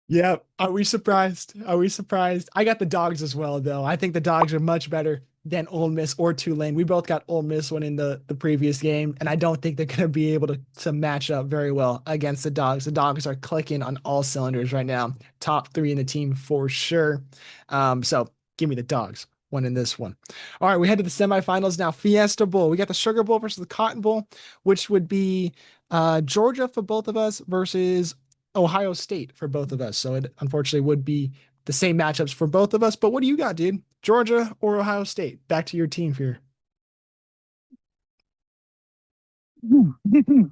Yeah. Are we surprised? Are we surprised? I got the dogs as well, though. I think the dogs are much better than Ole Miss or Tulane. We both got Ole Miss winning the previous game, and I don't think they're going to be able to match up very well against the dogs. The dogs are clicking on all cylinders right now. Top 3 in the team for sure. So give me the dogs winning this one. All right, we head to the semifinals now. Fiesta Bowl. We got the Sugar Bowl versus the Cotton Bowl, which would be Georgia for both of us versus Ohio State for both of us. So it unfortunately would be the same matchups for both of us. But what do you got, dude? Georgia or Ohio State? Back to your team here. The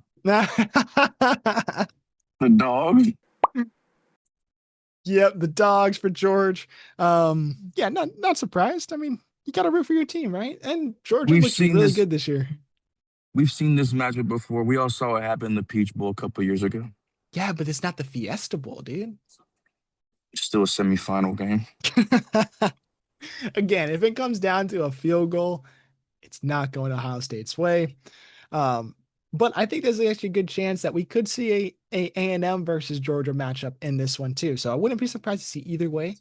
dogs. Yep, the dogs for George. Yeah, not surprised. I mean, you got to root for your team, right? And Georgia We've looked seen really this. good this year. We've seen this matchup before. We all saw it happen in the Peach Bowl a couple years ago. Yeah, but it's not the Fiesta Bowl, dude. Still a semifinal game. Again, if it comes down to a field goal, it's not going Ohio State's way. Um, but I think there's actually a good chance that we could see A&M versus Georgia matchup in this one too. So I wouldn't be surprised to see either way.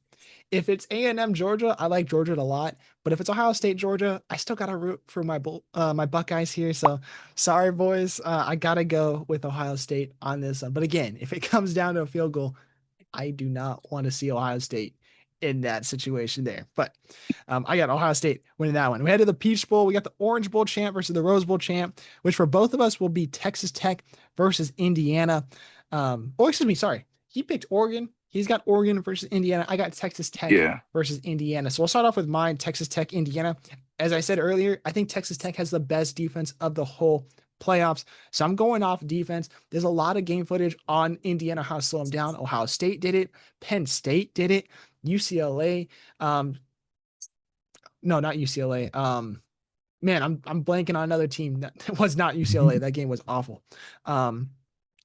If it's A&M Georgia, I like Georgia a lot. But if it's Ohio State Georgia, I still gotta root for my Buckeyes here. So sorry, boys, I gotta go with Ohio State on this one. But again, if it comes down to a field goal, I do not want to see Ohio State in that situation there. But I got Ohio State winning that one. We head to the Peach Bowl. We got the Orange Bowl champ versus the Rose Bowl champ, which for both of us will be Texas Tech versus Indiana. Oh, excuse me. Sorry. He picked Oregon. He's got Oregon versus Indiana. I got Texas Tech Yeah. versus Indiana. So we'll start off with mine, Texas Tech, Indiana. As I said earlier, I think Texas Tech has the best defense of the whole playoffs. So I'm going off defense. There's a lot of game footage on Indiana, how to slow them down. Ohio State did it. Penn State did it. UCLA. No, not UCLA. Man, I'm blanking on another team that was not UCLA. That game was awful. Um,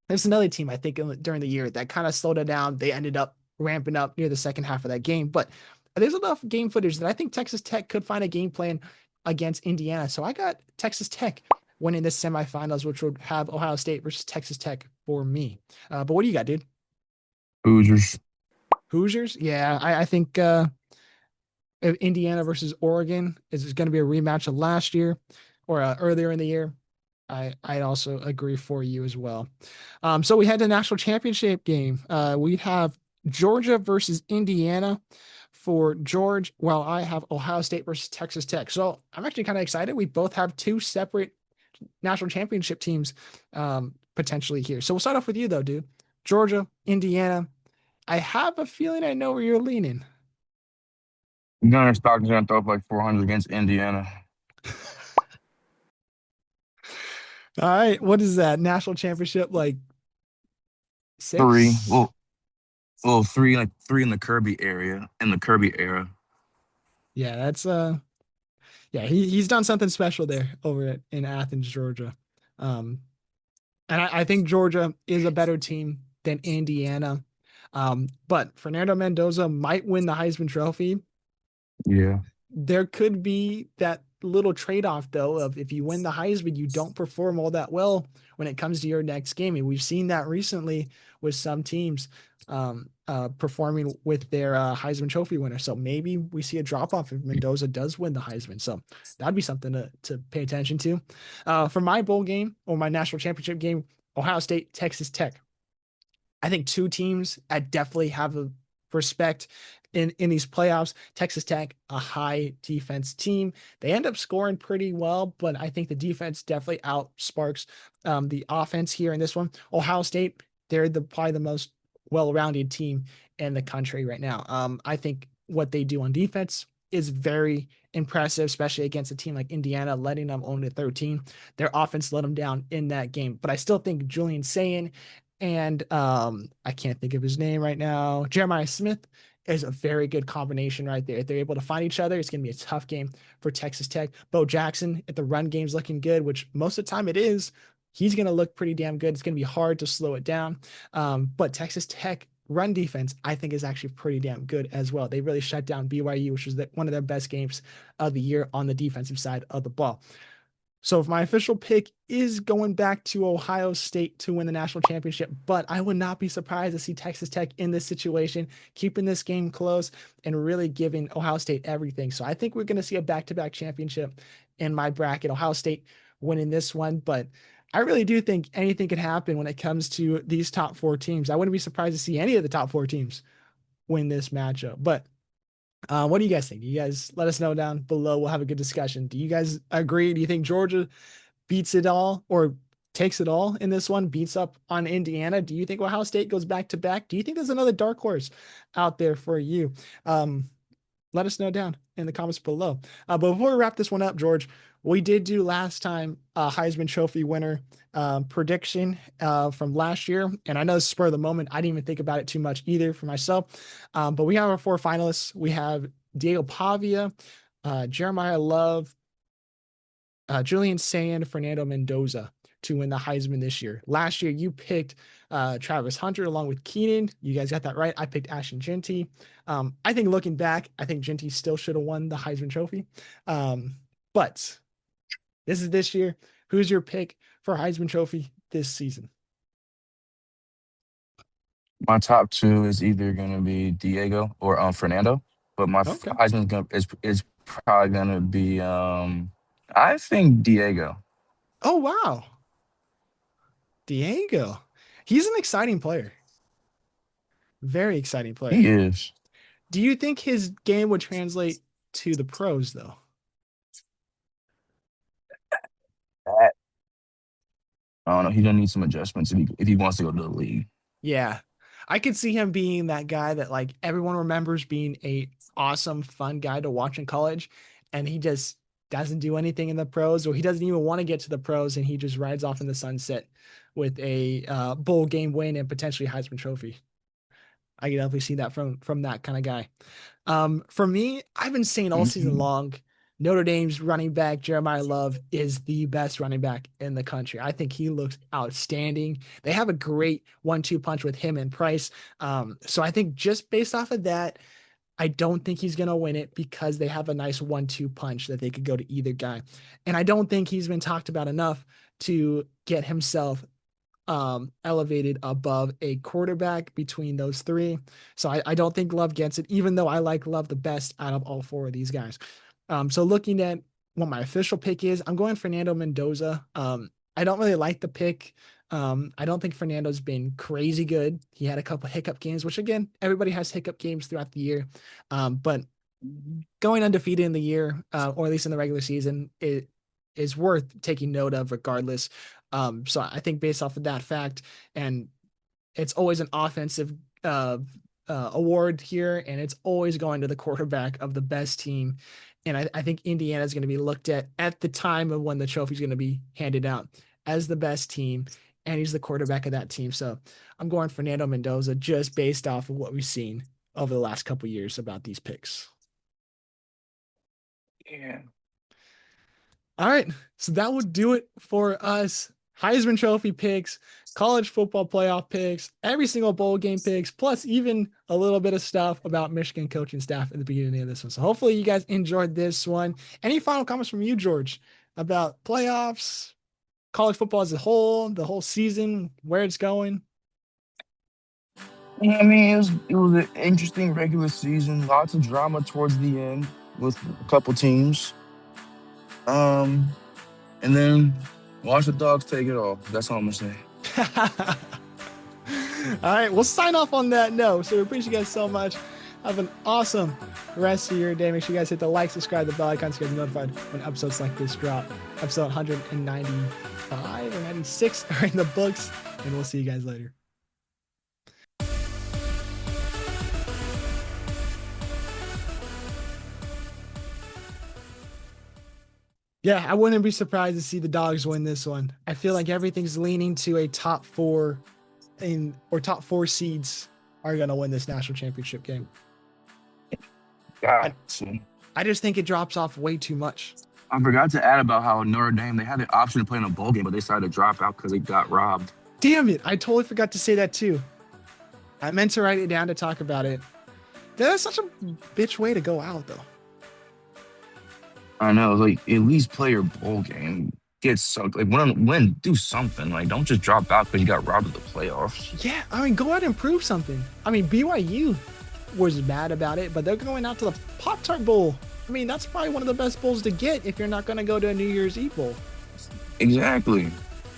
there's another team I think during the year that kind of slowed it down. They ended up ramping up near the second half of that game, but there's enough game footage that I think Texas Tech could find a game plan against Indiana. So I got Texas Tech winning the semifinals, which would have Ohio State versus Texas Tech for me. But what do you got, dude? Hoosiers. Hoosiers? Yeah, I think Indiana versus Oregon is going to be a rematch of last year or earlier in the year. I also agree for you as well. So we had the national championship game. We have Georgia versus Indiana for George, while I have Ohio State versus Texas Tech. So I'm actually kind of excited. We both have two separate national championship teams potentially here. So we'll start off with you though, dude. Georgia, Indiana. I have a feeling I know where you're leaning. Gunner Stockton's gonna throw up like 400 against Indiana. All right, what is that national championship like Three. six? Well, three, like three in the Kirby area, in the Kirby era. Yeah, that's yeah, he's done something special there over in Athens, Georgia. Um, and I think Georgia is a better team than Indiana. But Fernando Mendoza might win the Heisman Trophy. Yeah. There could be that little trade-off though of if you win the Heisman, you don't perform all that well when it comes to your next game. And we've seen that recently with some teams performing with their Heisman Trophy winner. So maybe we see a drop-off if Mendoza does win the Heisman. So that'd be something to pay attention to. For my bowl game or my national championship game, Ohio State, Texas Tech. I think two teams that definitely have a respect in these playoffs. Texas Tech, a high defense team. They end up scoring pretty well, but I think the defense definitely outsparks the offense here in this one. Ohio State, they're probably the most well-rounded team in the country right now. I think what they do on defense is very impressive, especially against a team like Indiana, letting them own the 13. Their offense let them down in that game. But I still think Julian Sayin and I can't think of his name right now. Jeremiah Smith is a very good combination right there. If they're able to find each other, it's going to be a tough game for Texas Tech. Bo Jackson, if the run game's looking good, which most of the time it is, he's going to look pretty damn good. It's going to be hard to slow it down. But Texas Tech run defense, I think, is actually pretty damn good as well. They really shut down BYU, which was one of their best games of the year on the defensive side of the ball. So if my official pick is going back to Ohio State to win the national championship, but I would not be surprised to see Texas Tech in this situation, keeping this game close and really giving Ohio State everything. So I think we're going to see a back-to-back championship in my bracket. Ohio State winning this one, but I really do think anything could happen when it comes to these top four teams. I wouldn't be surprised to see any of the top four teams win this matchup. But what do you guys think? You guys let us know down below. We'll have a good discussion. Do you guys agree? Do you think Georgia beats it all or takes it all in this one, beats up on Indiana? Do you think Ohio State goes back to back? Do you think there's another dark horse out there for you? Let us know down in the comments below. But before we wrap this one up, George, we did do last time a Heisman Trophy winner prediction from last year. And I know this is spur of the moment. I didn't even think about it too much either for myself. But we have our four finalists. We have Diego Pavia, Jeremiah Love, Julian Sayin, Fernando Mendoza to win the Heisman this year. Last year, you picked Travis Hunter along with Keenan. You guys got that right. I picked Ashton Jeanty. I think looking back, I think Jeanty still should have won the Heisman Trophy. But this is this year. Who's your pick for Heisman Trophy this season? My top two is either gonna be Diego or Fernando, but my Okay. is probably gonna be I think Diego. Oh, wow. Diego. He's an exciting player. Very exciting He player. is. Do you think his game would translate to the pros, though? I don't know. He gonna need some adjustments if he wants to go to the league. Yeah. I could see him being that guy that like everyone remembers being a awesome, fun guy to watch in college, and he just doesn't do anything in the pros, or he doesn't even want to get to the pros, and he just rides off in the sunset with a bowl game win and potentially Heisman Trophy. I can definitely see that from that kind of guy. For me, I've been saying all season Mhm. long, Notre Dame's running back, Jeremiah Love, is the best running back in the country. I think he looks outstanding. They have a great 1-2 punch with him and Price. So I think just based off of that, I don't think he's going to win it because they have a nice 1-2 punch that they could go to either guy. And I don't think he's been talked about enough to get himself elevated above a quarterback between those three. So I don't think Love gets it, even though I like Love the best out of all four of these guys. So looking at what my official pick is, I'm going Fernando Mendoza. I don't really like the pick. I don't think Fernando's been crazy good. He had a couple hiccup games, which again, everybody has hiccup games throughout the year. But going undefeated in the year, or at least in the regular season, it is worth taking note of regardless. So I think based off of that fact, and it's always an offensive award here, and it's always going to the quarterback of the best team. And I think Indiana is going to be looked at the time of when the trophy is going to be handed out as the best team, and he's the quarterback of that team. So I'm going Fernando Mendoza just based off of what we've seen over the last couple years about these picks. Yeah. All right, so that would do it for us. Heisman Trophy picks, college football playoff picks, every single bowl game picks, plus even a little bit of stuff about Michigan coaching staff at the beginning of this one. So hopefully you guys enjoyed this one. Any final comments from you, George, about playoffs, college football as a whole, the whole season, where it's going? I mean, it was an interesting regular season. Lots of drama towards the end with a couple teams. And then watch the dogs take it all. That's all I'm gonna say. All right, we'll sign off on that note. So we appreciate you guys so much. Have an awesome rest of your day. Make sure you guys hit the like, subscribe, the bell icon so you get notified when episodes like this drop. Episode 195 or 96 are in the books, and we'll see you guys later. Yeah, I wouldn't be surprised to see the dogs win this one. I feel like everything's leaning to a top four top four seeds are going to win this national championship game. God, I just think it drops off way too much. I forgot to add about how Notre Dame, they had the option to play in a bowl game, but they decided to drop out because they got robbed. Damn it. I totally forgot to say that too. I meant to write it down to talk about it. That's such a bitch way to go out, though. I know, like, at least play your bowl game. Get sucked. Like, win, do something. Like, don't just drop out because you got robbed of the playoffs. Yeah, I mean, go out and prove something. I mean, BYU was mad about it, but they're going out to the Pop-Tart Bowl. I mean, that's probably one of the best bowls to get if you're not going to go to a New Year's Eve bowl. Exactly.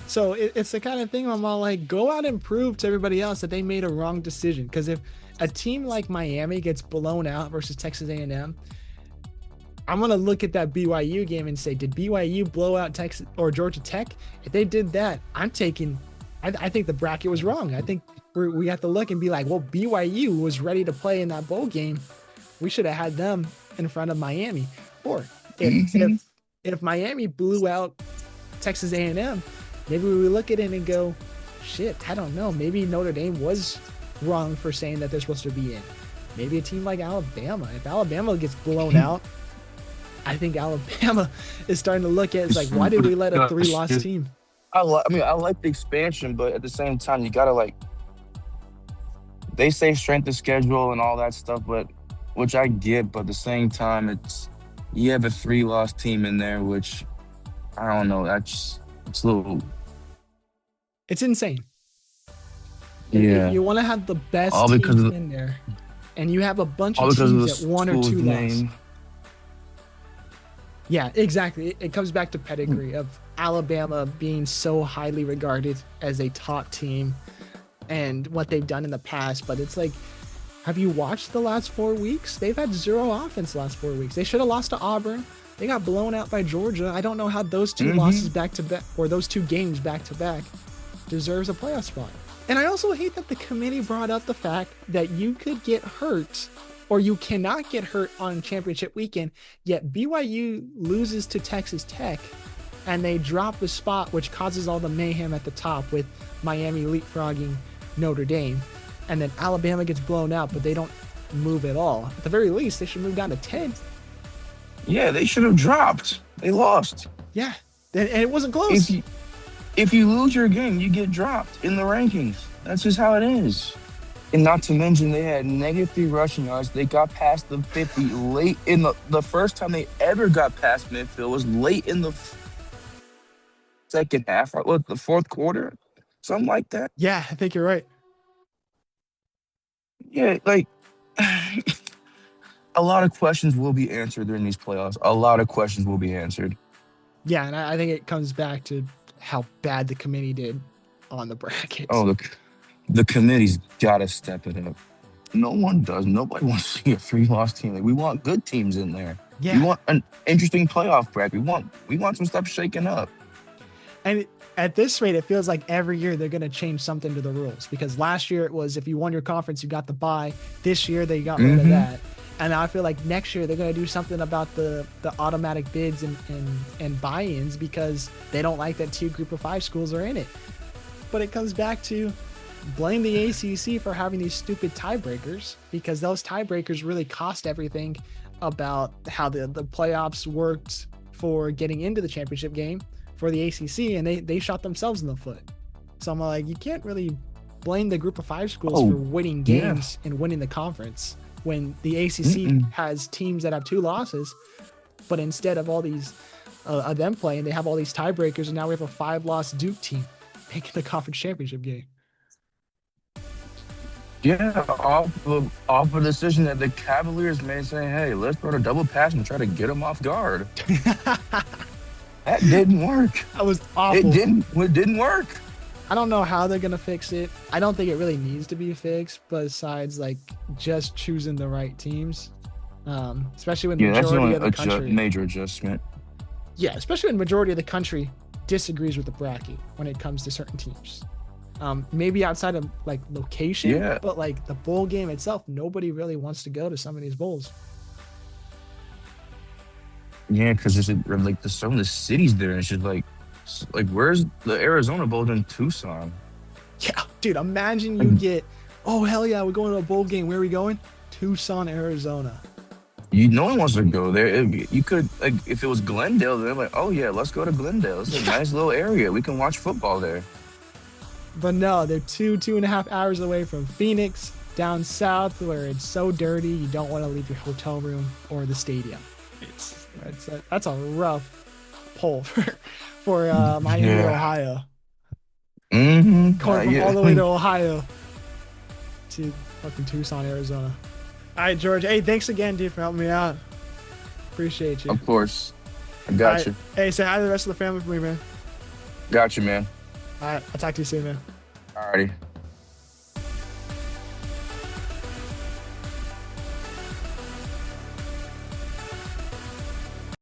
So it's the kind of thing where I'm all like, go out and prove to everybody else that they made a wrong decision. Because if a team like Miami gets blown out versus Texas A&M, I'm going to look at that BYU game and say, did BYU blow out Texas or Georgia Tech? If they did that, I think the bracket was wrong. I think we have to look and be like, well, BYU was ready to play in that bowl game. We should have had them in front of Miami. Or if Miami blew out Texas A&M, maybe we look at it and go, shit, I don't know. Maybe Notre Dame was wrong for saying that they're supposed to be in. Maybe a team like Alabama. If Alabama gets blown out, I think Alabama is starting to look at it as like, why did we let a 3-loss team? I like the expansion, but at the same time, you gotta, like, they say strength of schedule and all that stuff, but which I get, but at the same time, you have a 3-loss team in there, which I don't know. It's a little. It's insane. Yeah. You want to have the best all teams in there, and you have a bunch of teams at 1 or 2 loss. Yeah, exactly. It comes back to pedigree of Alabama being so highly regarded as a top team and what they've done in the past. But it's like, have you watched the last 4 weeks? They've had 0 offense the last 4 weeks. They should have lost to Auburn. They got blown out by Georgia. I don't know how those 2 losses back to back, or those 2 games back to back, deserves a playoff spot. And I also hate that the committee brought up the fact that you could get hurt or you cannot get hurt on championship weekend, yet BYU loses to Texas Tech and they drop the spot, which causes all the mayhem at the top with Miami leapfrogging Notre Dame. And then Alabama gets blown out, but they don't move at all. At the very least, they should move down to 10. Yeah, they should have dropped. They lost. Yeah, and it wasn't close. If you lose your game, you get dropped in the rankings. That's just how it is. And not to mention, they had -3 rushing yards. They got past the 50 late in the first time they ever got past midfield was late in the second half, right? What, the fourth quarter? Something like that. Yeah, I think you're right. Yeah, like a lot of questions will be answered during these playoffs. A lot of questions will be answered. Yeah, and I think it comes back to how bad the committee did on the Oh, brackets. look, the committee's got to step it up. No one does. Nobody wants to see a 3-loss team. Like, we want good teams in there. We Yeah, want an interesting playoff bracket. We want some stuff shaken up. and at this rate, it feels like every year they're going to change something to the rules, because last year it was if you won your conference, you got the bye. This year they got rid of that. And I feel like next year they're going to do something about the automatic bids and buy-ins, because they don't like that 2 group of 5 schools are in it. But it comes back to blame the ACC for having these stupid tiebreakers, because those tiebreakers really cost everything about how the playoffs worked for getting into the championship game for the ACC, and they shot themselves in the foot. So I'm like, you can't really blame the group of 5 schools for winning games and winning the conference when the ACC has teams that have 2 losses, but instead of all these of them playing, they have all these tiebreakers, and now we have a 5-loss Duke team making the conference championship game. Yeah, off a decision that the Cavaliers made, saying, "Hey, let's throw a double pass and try to get them off guard." That didn't work. That was awful. It didn't work. I don't know how they're gonna fix it. I don't think it really needs to be fixed, besides like just choosing the right teams, especially when the That's the majority only of the country. major adjustment. Yeah, especially when the majority of the country disagrees with the bracket when it comes to certain teams. Maybe outside of like location, but like the bowl game itself, nobody really wants to go to some of these bowls. Yeah, because there's some of the cities there, and it's just like where's the Arizona Bowl in Tucson? Yeah, dude, imagine you get, oh hell yeah, we're going to a bowl game. Where are we going? Tucson, Arizona. No one wants to go there. You could, like, if it was Glendale, they're like, oh yeah, let's go to Glendale. It's a nice little area. We can watch football there. But no, they're 2.5 hours away from Phoenix, down south, where it's so dirty you don't want to leave your hotel room or the stadium. That's a rough pull for Miami, Ohio. Going from all the way to Ohio to fucking Tucson, Arizona. All right, George. Hey, thanks again, dude, for helping me out. Appreciate you. Of course. I got you. Hey, say hi to the rest of the family for me, man. Got you, man. All right, I'll talk to you soon, man. Alrighty.